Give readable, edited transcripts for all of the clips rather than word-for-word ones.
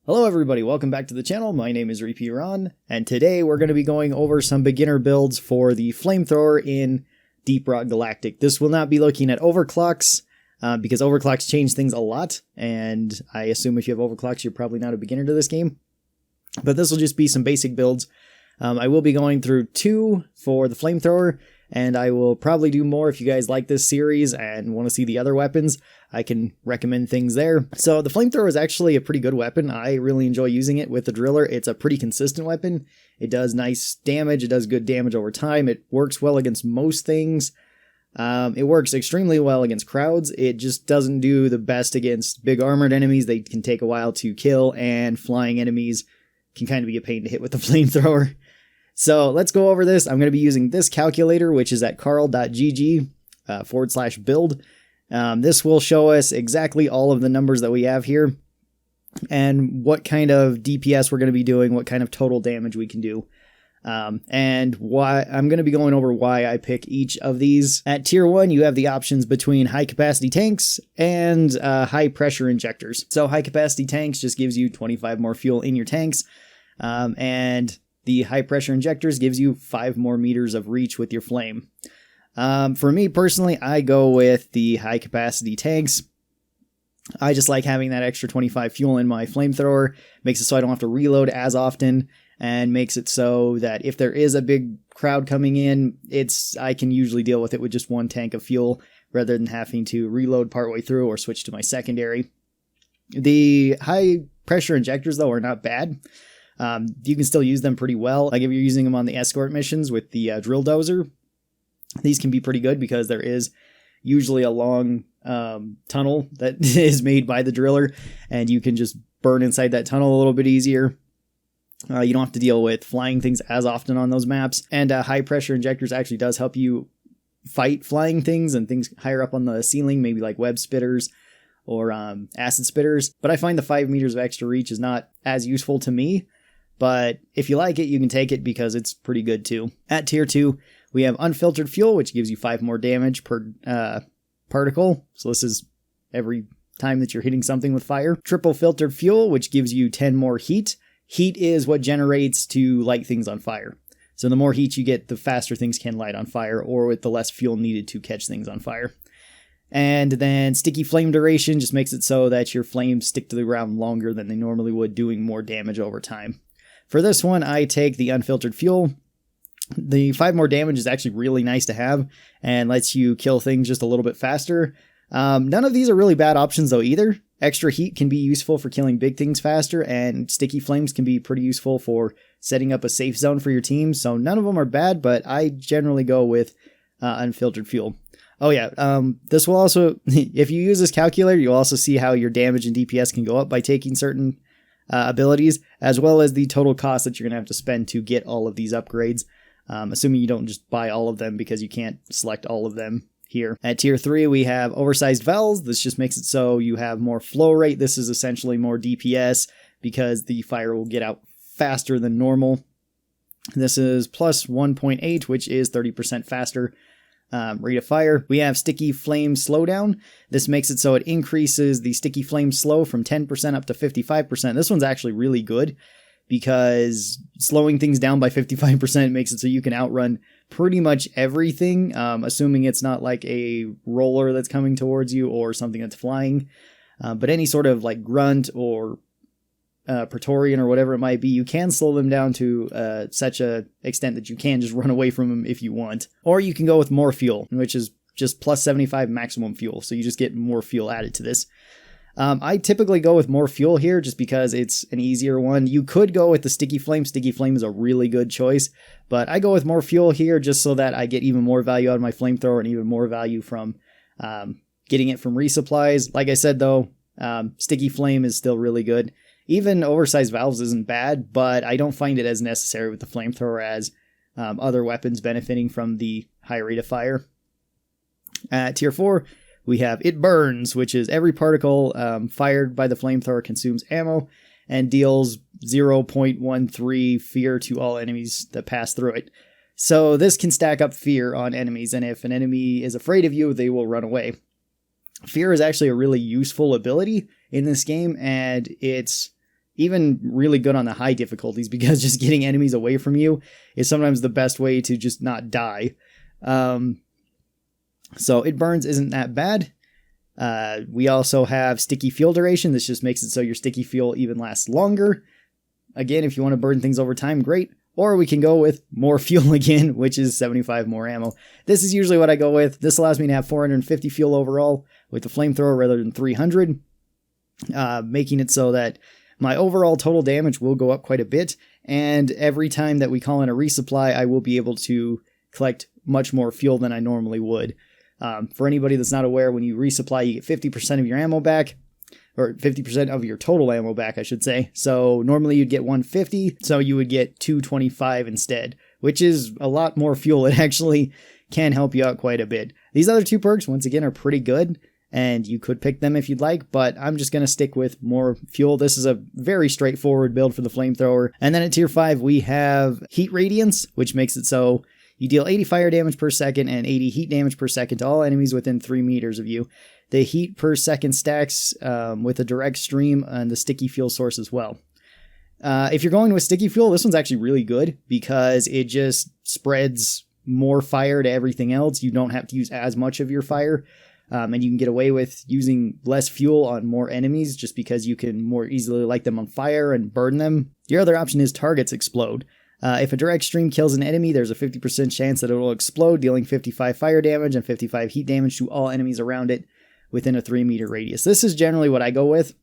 Hello everybody, welcome back to the channel. My name is Repeat Ron, and today we're going to be going over some beginner builds for the Flamethrower in Deep Rock Galactic. This will not be looking at overclocks, because overclocks change things a lot, and I assume if you have overclocks you're probably not a beginner to this game. But this will just be some basic builds. I will be going through 2 for the Flamethrower, and I will probably do more if you guys like this series and want to see the other weapons. I can recommend things there. So the Flamethrower is actually a pretty good weapon. I really enjoy using it with the Driller. It's a pretty consistent weapon. It does nice damage. It does good damage over time. It works well against most things. It works extremely well against crowds. It just doesn't do the best against big armored enemies. They can take a while to kill, and flying enemies can kind of be a pain to hit with the Flamethrower. So let's go over this. I'm going to be using this calculator, which is at karl.gg/build. This will show us exactly all of the numbers that we have here and what kind of DPS we're going to be doing, what kind of total damage we can do. And why I'm going to be going over why I pick each of these. At tier 1, you have the options between high capacity tanks and high pressure injectors. So high capacity tanks just gives you 25 more fuel in your tanks, and the high pressure injectors gives you 5 more meters of reach with your flame. For me personally, I go with the high capacity tanks. I just like having that extra 25 fuel in my Flamethrower. Makes it so I don't have to reload as often, and makes it so that if there is a big crowd coming in, I can usually deal with it with just 1 tank of fuel rather than having to reload partway through or switch to my secondary. The high pressure injectors though are not bad. You can still use them pretty well. Like if you're using them on the escort missions with the drill dozer, these can be pretty good because there is usually a long tunnel that is made by the driller, and you can just burn inside that tunnel a little bit easier. You don't have to deal with flying things as often on those maps, and high pressure injectors actually does help you fight flying things and things higher up on the ceiling, maybe like web spitters or acid spitters. But I find the 5 meters of extra reach is not as useful to me. But if you like it, you can take it because it's pretty good too. At tier 2, we have unfiltered fuel, which gives you 5 more damage per particle. So this is every time that you're hitting something with fire. Triple filtered fuel, which gives you 10 more heat. Heat is what generates to light things on fire. So the more heat you get, the faster things can light on fire, or with the less fuel needed to catch things on fire. And then sticky flame duration just makes it so that your flames stick to the ground longer than they normally would, doing more damage over time. For this one, I take the unfiltered fuel. The 5 more damage is actually really nice to have and lets you kill things just a little bit faster. None of these are really bad options though either. Extra heat can be useful for killing big things faster, and sticky flames can be pretty useful for setting up a safe zone for your team. So none of them are bad, but I generally go with unfiltered fuel. Oh yeah, this will also, if you use this calculator, you'll also see how your damage and DPS can go up by taking certain abilities, as well as the total cost that you're going to have to spend to get all of these upgrades, assuming you don't just buy all of them because you can't select all of them here. At tier 3, we have oversized valves. This just makes it so you have more flow rate. This is essentially more DPS because the fire will get out faster than normal. This is plus 1.8, which is 30% faster rate of fire. We have sticky flame slowdown. This makes it so it increases the sticky flame slow from 10% up to 55%. This one's actually really good because slowing things down by 55% makes it so you can outrun pretty much everything, assuming it's not like a roller that's coming towards you or something that's flying. But any sort of like grunt or Praetorian or whatever it might be, you can slow them down to such a extent that you can just run away from them if you want. Or you can go with more fuel, which is just plus 75 maximum fuel, so you just get more fuel added to this. I typically go with more fuel here just because it's an easier one. You could go with the sticky flame. Sticky flame is a really good choice, but I go with more fuel here just so that I get even more value out of my Flamethrower and even more value from getting it from resupplies. Like I said though, sticky flame is still really good. Even oversized valves isn't bad, but I don't find it as necessary with the Flamethrower as other weapons benefiting from the high rate of fire. At tier 4, we have It Burns, which is every particle fired by the Flamethrower consumes ammo and deals 0.13 fear to all enemies that pass through it. So this can stack up fear on enemies, and if an enemy is afraid of you, they will run away. Fear is actually a really useful ability in this game, and it's even really good on the high difficulties, because just getting enemies away from you is sometimes the best way to just not die. So it burns isn't that bad. We also have sticky fuel duration. This just makes it so your sticky fuel even lasts longer. Again, if you want to burn things over time, great. Or we can go with more fuel again, which is 75 more ammo. This is usually what I go with. This allows me to have 450 fuel overall with the flamethrower rather than 300, making it so that my overall total damage will go up quite a bit. And every time that we call in a resupply, I will be able to collect much more fuel than I normally would. For anybody that's not aware, when you resupply, you get 50% of your ammo back, or 50% of your total ammo back, I should say. So normally you'd get 150, so you would get 225 instead, which is a lot more fuel. It actually can help you out quite a bit. These other two perks, once again, are pretty good, and you could pick them if you'd like, but I'm just going to stick with more fuel. This is a very straightforward build for the flamethrower. And then at tier 5, we have Heat Radiance, which makes it so you deal 80 fire damage per second and 80 heat damage per second to all enemies within 3 meters of you. The heat per second stacks with a direct stream on the sticky fuel source as well. If you're going with sticky fuel, this one's actually really good because it just spreads more fire to everything else. You don't have to use as much of your fire, and you can get away with using less fuel on more enemies just because you can more easily light them on fire and burn them. Your other option is Targets Explode. If a direct stream kills an enemy, there's a 50% chance that it will explode, dealing 55 fire damage and 55 heat damage to all enemies around it within a 3-meter radius. This is generally what I go with.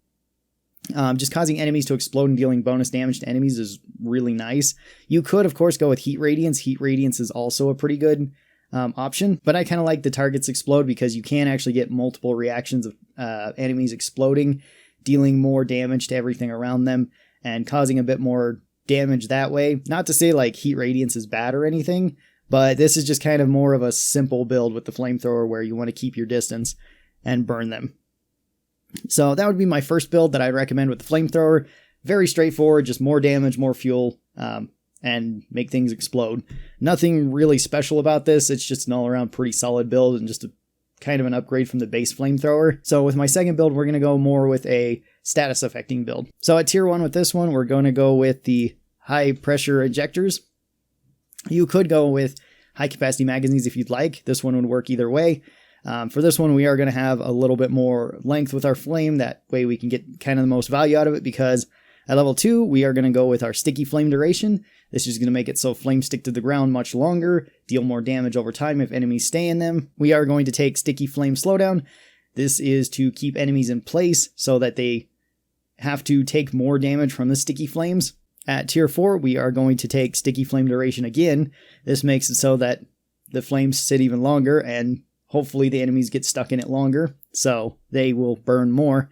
Just causing enemies to explode and dealing bonus damage to enemies is really nice. You could, of course, go with Heat Radiance. Heat Radiance is also a pretty good option, but I kind of like the Targets Explode because you can actually get multiple reactions of enemies exploding, dealing more damage to everything around them, and causing a bit more damage that way. Not to say like Heat Radiance is bad or anything, but this is just kind of more of a simple build with the flamethrower where you want to keep your distance and burn them. So that would be my first build that I'd recommend with the flamethrower. Very straightforward, just more damage, more fuel, and make things explode. Nothing really special about this. It's just an all-around pretty solid build and just a kind of an upgrade from the base flamethrower. So with my second build, we're going to go more with a status affecting build. So at tier 1 with this one, we're going to go with the high pressure injectors. You could go with high capacity magazines if you'd like. This one would work either way. For this one, we are going to have a little bit more length with our flame. That way we can get kind of the most value out of it, because at level 2, we are going to go with our sticky flame duration. This is going to make it so flames stick to the ground much longer, deal more damage over time if enemies stay in them. We are going to take sticky flame slowdown. This is to keep enemies in place so that they have to take more damage from the sticky flames. At tier 4, we are going to take sticky flame duration again. This makes it so that the flames sit even longer, and hopefully the enemies get stuck in it longer, so they will burn more.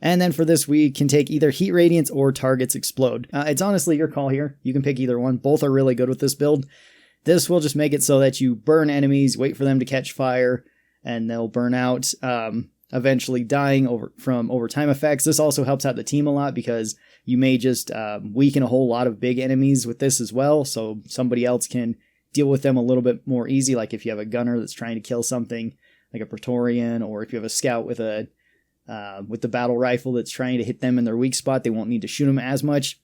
And then for this, we can take either Heat Radiance or Targets Explode. It's honestly your call here. You can pick either one. Both are really good with this build. This will just make it so that you burn enemies, wait for them to catch fire, and they'll burn out, eventually dying from overtime effects. This also helps out the team a lot because you may just weaken a whole lot of big enemies with this as well, so somebody else can deal with them a little bit more easy, like if you have a gunner that's trying to kill something like a Praetorian, or if you have a scout with the battle rifle that's trying to hit them in their weak spot, they won't need to shoot them as much.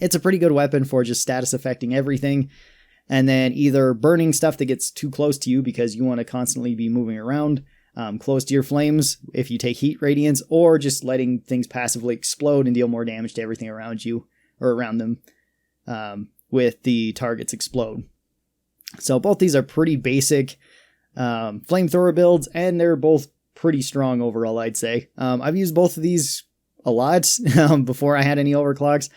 It's a pretty good weapon for just status affecting everything, and then either burning stuff that gets too close to you because you want to constantly be moving around close to your flames if you take Heat Radiance, or just letting things passively explode and deal more damage to everything around you or around them with the Targets Explode. So both these are pretty basic flamethrower builds, and they're both pretty strong overall, I'd say. I've used both of these a lot before I had any overclocks.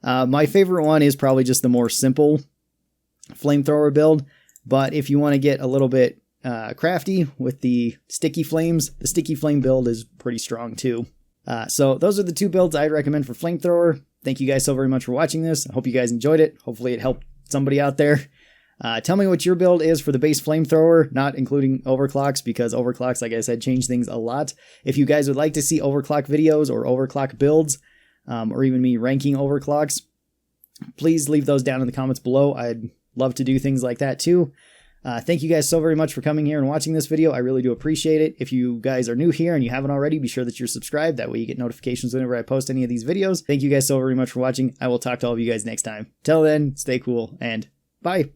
My favorite one is probably just the more simple flamethrower build, but if you want to get a little bit crafty with the sticky flames, the sticky flame build is pretty strong too. So those are the two builds I'd recommend for flamethrower. Thank you guys so very much for watching this. I hope you guys enjoyed it. Hopefully it helped somebody out there. Tell me what your build is for the base flamethrower, not including overclocks, because overclocks, like I said, change things a lot. If you guys would like to see overclock videos or overclock builds, or even me ranking overclocks, please leave those down in the comments below. I'd love to do things like that too. Thank you guys so very much for coming here and watching this video. I really do appreciate it. If you guys are new here and you haven't already, be sure that you're subscribed. That way you get notifications whenever I post any of these videos. Thank you guys so very much for watching. I will talk to all of you guys next time. Till then, stay cool and bye.